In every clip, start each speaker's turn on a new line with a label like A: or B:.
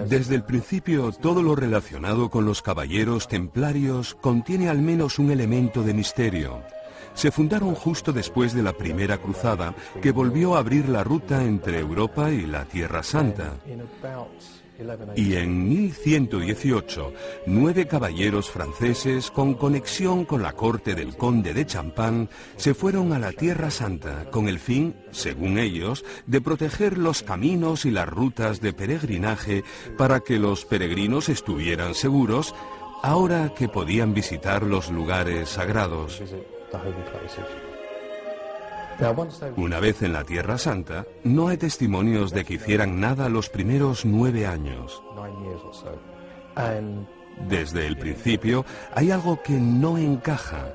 A: Desde el principio, todo lo relacionado con los caballeros templarios contiene al menos un elemento de misterio. Se fundaron justo después de la Primera Cruzada, que volvió a abrir la ruta entre Europa y la Tierra Santa. Y en 1118, 9 caballeros franceses con conexión con la corte del conde de Champagne se fueron a la Tierra Santa con el fin, según ellos, de proteger los caminos y las rutas de peregrinaje para que los peregrinos estuvieran seguros ahora que podían visitar los lugares sagrados. Una vez en la Tierra Santa, no hay testimonios de que hicieran nada los primeros 9 años. Desde el principio, hay algo que no encaja.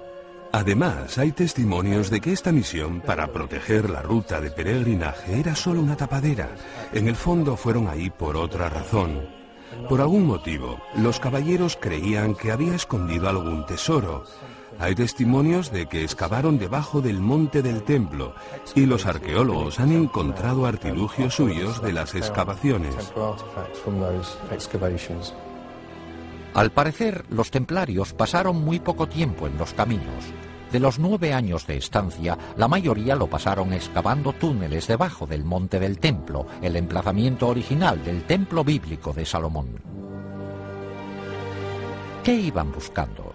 A: Además, hay testimonios de que esta misión para proteger la ruta de peregrinaje era solo una tapadera. En el fondo fueron ahí por otra razón. Por algún motivo, los caballeros creían que había escondido algún tesoro. Hay testimonios de que excavaron debajo del monte del templo y los arqueólogos han encontrado artilugios suyos de las excavaciones.
B: Al parecer, los templarios pasaron muy poco tiempo en los caminos. De los 9 años de estancia, la mayoría lo pasaron excavando túneles debajo del monte del templo, el emplazamiento original del templo bíblico de Salomón. ¿Qué iban buscando?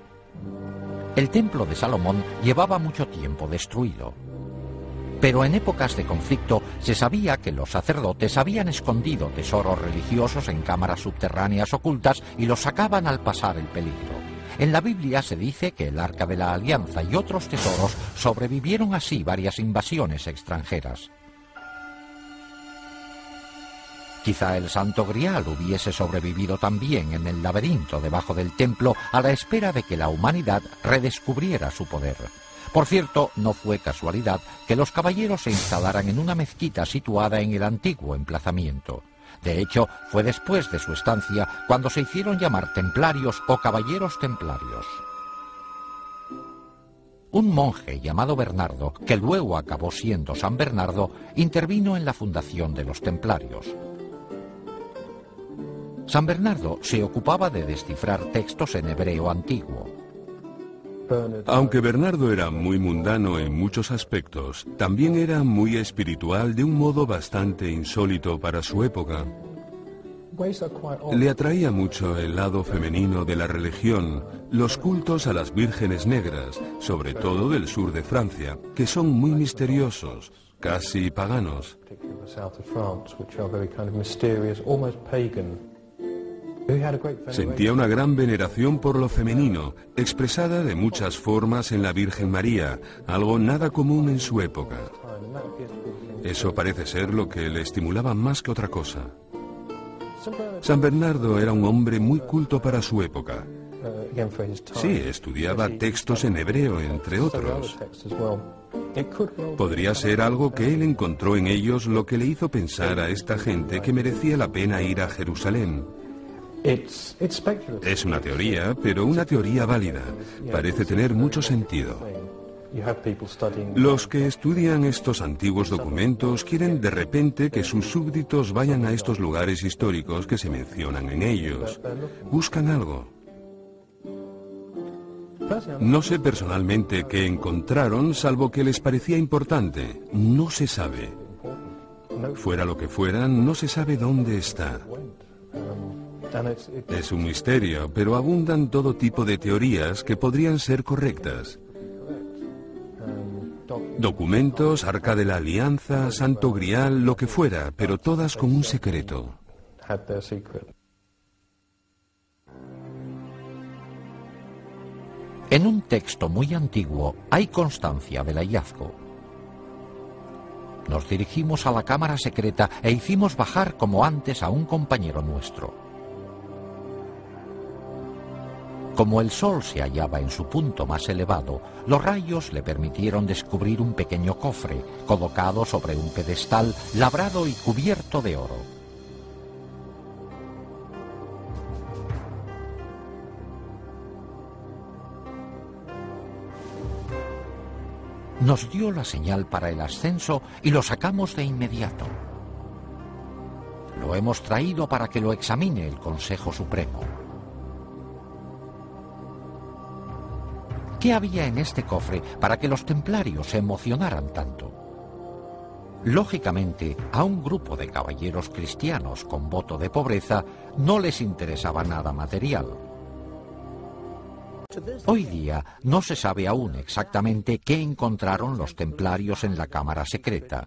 B: El templo de Salomón llevaba mucho tiempo destruido. Pero en épocas de conflicto se sabía que los sacerdotes habían escondido tesoros religiosos en cámaras subterráneas ocultas y los sacaban al pasar el peligro. En la Biblia se dice que el Arca de la Alianza y otros tesoros sobrevivieron así varias invasiones extranjeras. Quizá el Santo Grial hubiese sobrevivido también en el laberinto debajo del templo a la espera de que la humanidad redescubriera su poder. Por cierto, no fue casualidad que los caballeros se instalaran en una mezquita situada en el antiguo emplazamiento. De hecho, fue después de su estancia cuando se hicieron llamar templarios o caballeros templarios. Un monje llamado Bernardo, que luego acabó siendo San Bernardo, intervino en la fundación de los templarios. San Bernardo se ocupaba de descifrar textos en hebreo antiguo.
A: Aunque Bernardo era muy mundano en muchos aspectos, también era muy espiritual de un modo bastante insólito para su época. Le atraía mucho el lado femenino de la religión, los cultos a las vírgenes negras, sobre todo del sur de Francia, que son muy misteriosos, casi paganos. Sentía una gran veneración por lo femenino, expresada de muchas formas en la Virgen María, algo nada común en su época. Eso parece ser lo que le estimulaba más que otra cosa. San Bernardo era un hombre muy culto para su época. Sí, estudiaba textos en hebreo, entre otros. Podría ser algo que él encontró en ellos lo que le hizo pensar a esta gente que merecía la pena ir a Jerusalén. Es una teoría, pero una teoría válida. Parece tener mucho sentido. Los que estudian estos antiguos documentos quieren de repente que sus súbditos vayan a estos lugares históricos que se mencionan en ellos. Buscan algo. No sé personalmente qué encontraron, salvo que les parecía importante. No se sabe. Fuera lo que fuera, no se sabe dónde está. Es un misterio, pero abundan todo tipo de teorías que podrían ser correctas. Documentos, Arca de la Alianza, Santo Grial, lo que fuera, pero todas con un secreto.
B: En un texto muy antiguo hay constancia del hallazgo. Nos dirigimos a la cámara secreta e hicimos bajar como antes a un compañero nuestro. Como el sol se hallaba en su punto más elevado, los rayos le permitieron descubrir un pequeño cofre, colocado sobre un pedestal labrado y cubierto de oro. Nos dio la señal para el ascenso y lo sacamos de inmediato. Lo hemos traído para que lo examine el Consejo Supremo. ¿Qué había en este cofre para que los templarios se emocionaran tanto? Lógicamente, a un grupo de caballeros cristianos con voto de pobreza no les interesaba nada material. Hoy día no se sabe aún exactamente qué encontraron los templarios en la cámara secreta.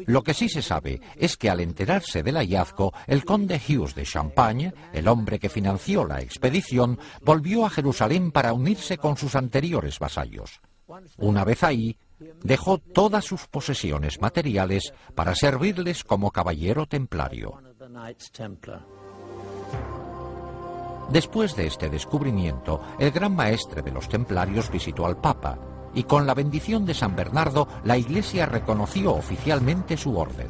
B: Lo que sí se sabe es que al enterarse del hallazgo, el conde Hughes de Champagne, el hombre que financió la expedición, volvió a Jerusalén para unirse con sus anteriores vasallos. Una vez ahí, dejó todas sus posesiones materiales para servirles como caballero templario. Después de este descubrimiento, el gran maestre de los templarios visitó al Papa, y con la bendición de San Bernardo, la Iglesia reconoció oficialmente su orden.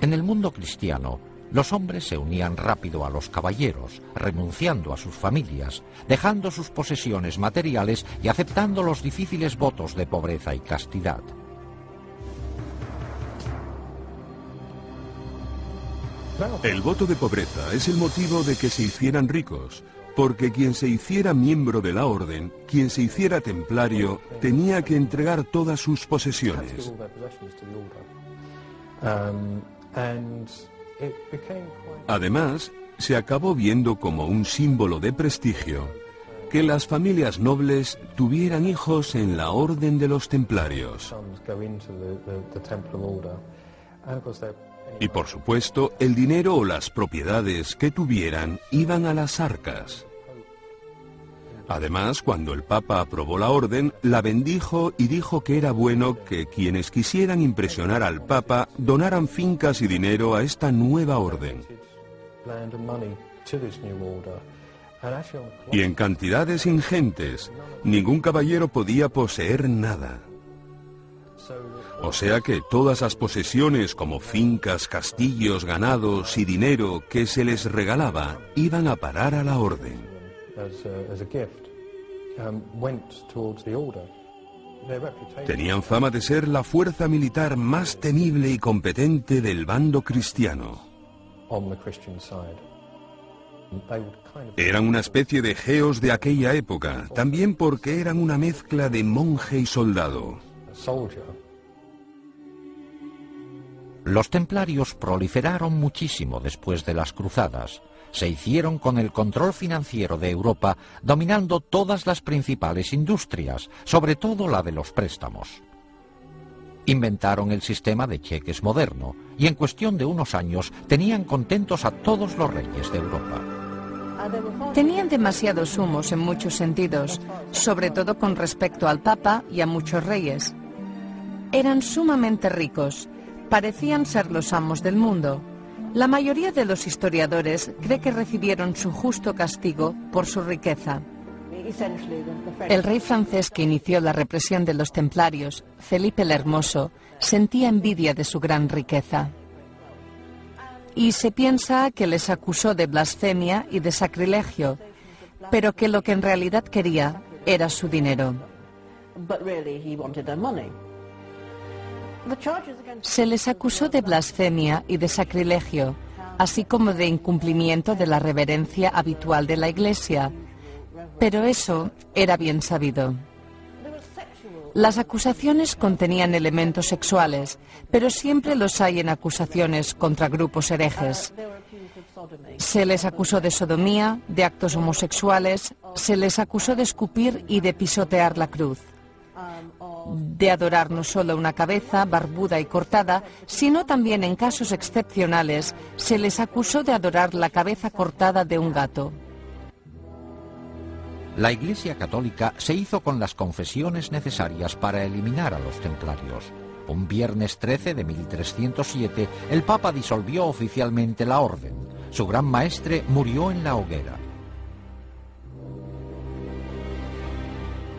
B: En el mundo cristiano, los hombres se unían rápido a los caballeros, renunciando a sus familias, dejando sus posesiones materiales y aceptando los difíciles votos de pobreza y castidad.
A: El voto de pobreza es el motivo de que se hicieran ricos, porque quien se hiciera miembro de la orden, quien se hiciera templario, tenía que entregar todas sus posesiones. Además, se acabó viendo como un símbolo de prestigio que las familias nobles tuvieran hijos en la orden de los templarios. Y por supuesto, el dinero o las propiedades que tuvieran iban a las arcas. Además, cuando el Papa aprobó la orden, la bendijo y dijo que era bueno que quienes quisieran impresionar al Papa donaran fincas y dinero a esta nueva orden. Y en cantidades ingentes, ningún caballero podía poseer nada. O sea que todas las posesiones como fincas, castillos, ganados y dinero que se les regalaba iban a parar a la orden. Tenían fama de ser la fuerza militar más temible y competente del bando cristiano. Eran una especie de geos de aquella época, también porque eran una mezcla de monje y soldado.
B: Los templarios proliferaron muchísimo después de las cruzadas. Se hicieron con el control financiero de Europa, dominando todas las principales industrias, sobre todo la de los préstamos. Inventaron el sistema de cheques moderno, y en cuestión de unos años tenían contentos a todos los reyes de Europa.
C: Tenían demasiados humos en muchos sentidos, sobre todo con respecto al Papa y a muchos reyes. Eran sumamente ricos. Parecían ser los amos del mundo. La mayoría de los historiadores cree que recibieron su justo castigo por su riqueza. El rey francés que inició la represión de los templarios, Felipe el Hermoso, sentía envidia de su gran riqueza. Y se piensa que les acusó de blasfemia y de sacrilegio, pero que lo que en realidad quería era su dinero. Se les acusó de blasfemia y de sacrilegio, así como de incumplimiento de la reverencia habitual de la Iglesia, pero eso era bien sabido. Las acusaciones contenían elementos sexuales, pero siempre los hay en acusaciones contra grupos herejes. Se les acusó de sodomía, de actos homosexuales, se les acusó de escupir y de pisotear la cruz, de adorar no solo una cabeza barbuda y cortada, sino también en casos excepcionales se les acusó de adorar la cabeza cortada de un gato.
B: La Iglesia Católica se hizo con las confesiones necesarias para eliminar a los templarios. Un viernes 13 de 1307, el Papa disolvió oficialmente la orden. Su gran maestre murió en la hoguera.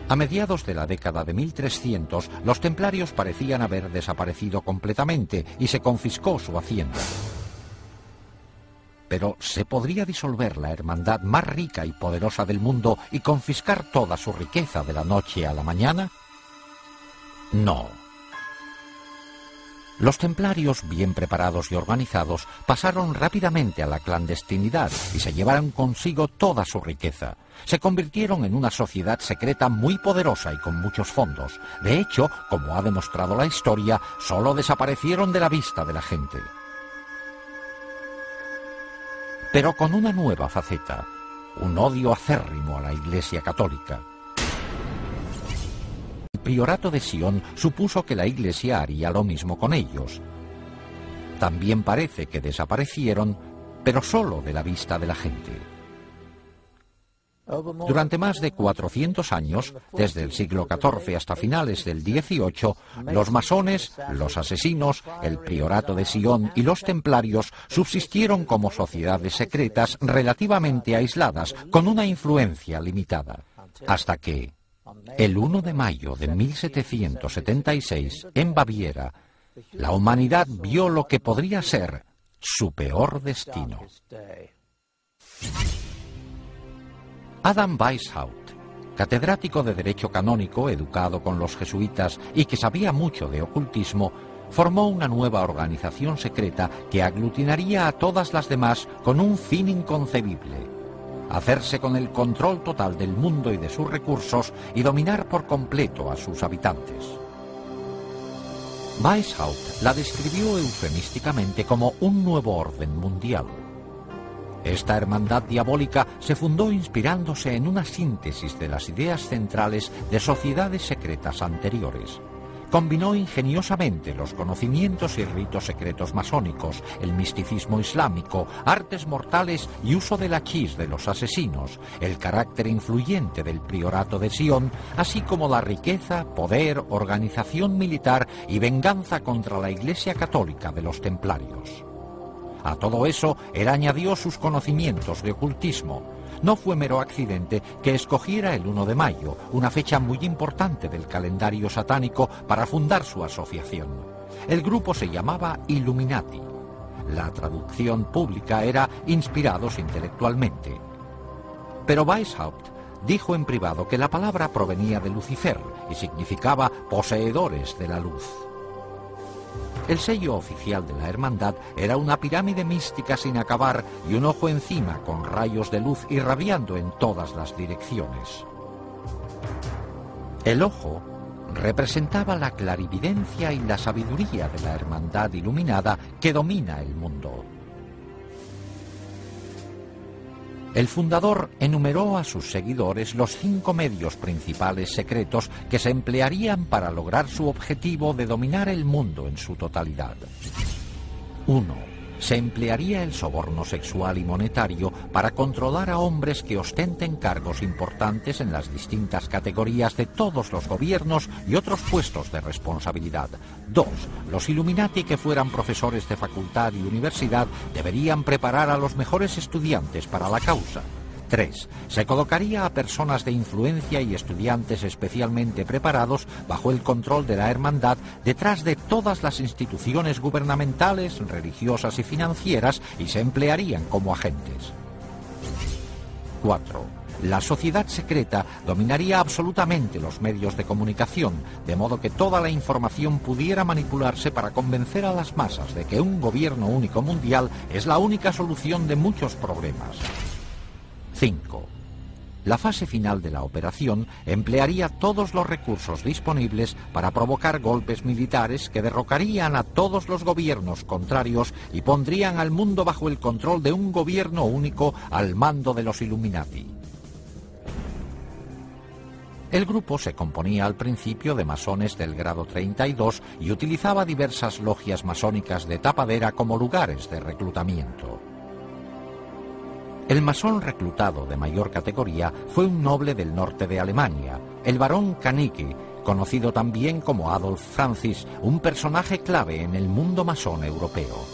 B: A mediados de la década de 1300, los templarios parecían haber desaparecido completamente y se confiscó su hacienda. Pero ¿se podría disolver la hermandad más rica y poderosa del mundo y confiscar toda su riqueza de la noche a la mañana? No. Los templarios, bien preparados y organizados, pasaron rápidamente a la clandestinidad y se llevaron consigo toda su riqueza. Se convirtieron en una sociedad secreta muy poderosa y con muchos fondos. De hecho, como ha demostrado la historia, solo desaparecieron de la vista de la gente. Pero con una nueva faceta, un odio acérrimo a la Iglesia católica. El priorato de Sion supuso que la Iglesia haría lo mismo con ellos. También parece que desaparecieron, pero solo de la vista de la gente. Durante más de 400 años, desde el siglo XIV hasta finales del XVIII, los masones, los asesinos, el priorato de Sion y los templarios subsistieron como sociedades secretas relativamente aisladas, con una influencia limitada, hasta que, el 1 de mayo de 1776, en Baviera, la humanidad vio lo que podría ser su peor destino. Adam Weishaupt, catedrático de Derecho Canónico, educado con los jesuitas y que sabía mucho de ocultismo, formó una nueva organización secreta que aglutinaría a todas las demás con un fin inconcebible: hacerse con el control total del mundo y de sus recursos y dominar por completo a sus habitantes. Weishaupt la describió eufemísticamente como un nuevo orden mundial. Esta hermandad diabólica se fundó inspirándose en una síntesis de las ideas centrales de sociedades secretas anteriores. Combinó ingeniosamente los conocimientos y ritos secretos masónicos, el misticismo islámico, artes mortales y uso del hachís de los asesinos, el carácter influyente del priorato de Sion, así como la riqueza, poder, organización militar y venganza contra la Iglesia católica de los templarios. A todo eso, él añadió sus conocimientos de ocultismo. No fue mero accidente que escogiera el 1 de mayo, una fecha muy importante del calendario satánico, para fundar su asociación. El grupo se llamaba Illuminati. La traducción pública era inspirados intelectualmente. Pero Weishaupt dijo en privado que la palabra provenía de Lucifer y significaba poseedores de la luz. El sello oficial de la hermandad era una pirámide mística sin acabar y un ojo encima con rayos de luz irradiando en todas las direcciones. El ojo representaba la clarividencia y la sabiduría de la hermandad iluminada que domina el mundo. El fundador enumeró a sus seguidores los 5 medios principales secretos que se emplearían para lograr su objetivo de dominar el mundo en su totalidad. 1. Se emplearía el soborno sexual y monetario para controlar a hombres que ostenten cargos importantes en las distintas categorías de todos los gobiernos y otros puestos de responsabilidad. 2. Los Illuminati que fueran profesores de facultad y universidad deberían preparar a los mejores estudiantes para la causa. 3. Se colocaría a personas de influencia y estudiantes especialmente preparados bajo el control de la hermandad detrás de todas las instituciones gubernamentales, religiosas y financieras y se emplearían como agentes. 4. La sociedad secreta dominaría absolutamente los medios de comunicación, de modo que toda la información pudiera manipularse para convencer a las masas de que un gobierno único mundial es la única solución de muchos problemas. 5. La fase final de la operación emplearía todos los recursos disponibles para provocar golpes militares que derrocarían a todos los gobiernos contrarios y pondrían al mundo bajo el control de un gobierno único al mando de los Illuminati. El grupo se componía al principio de masones del grado 32 y utilizaba diversas logias masónicas de tapadera como lugares de reclutamiento. El masón reclutado de mayor categoría fue un noble del norte de Alemania, el barón Kanicki, conocido también como Adolf Francis, un personaje clave en el mundo masón europeo.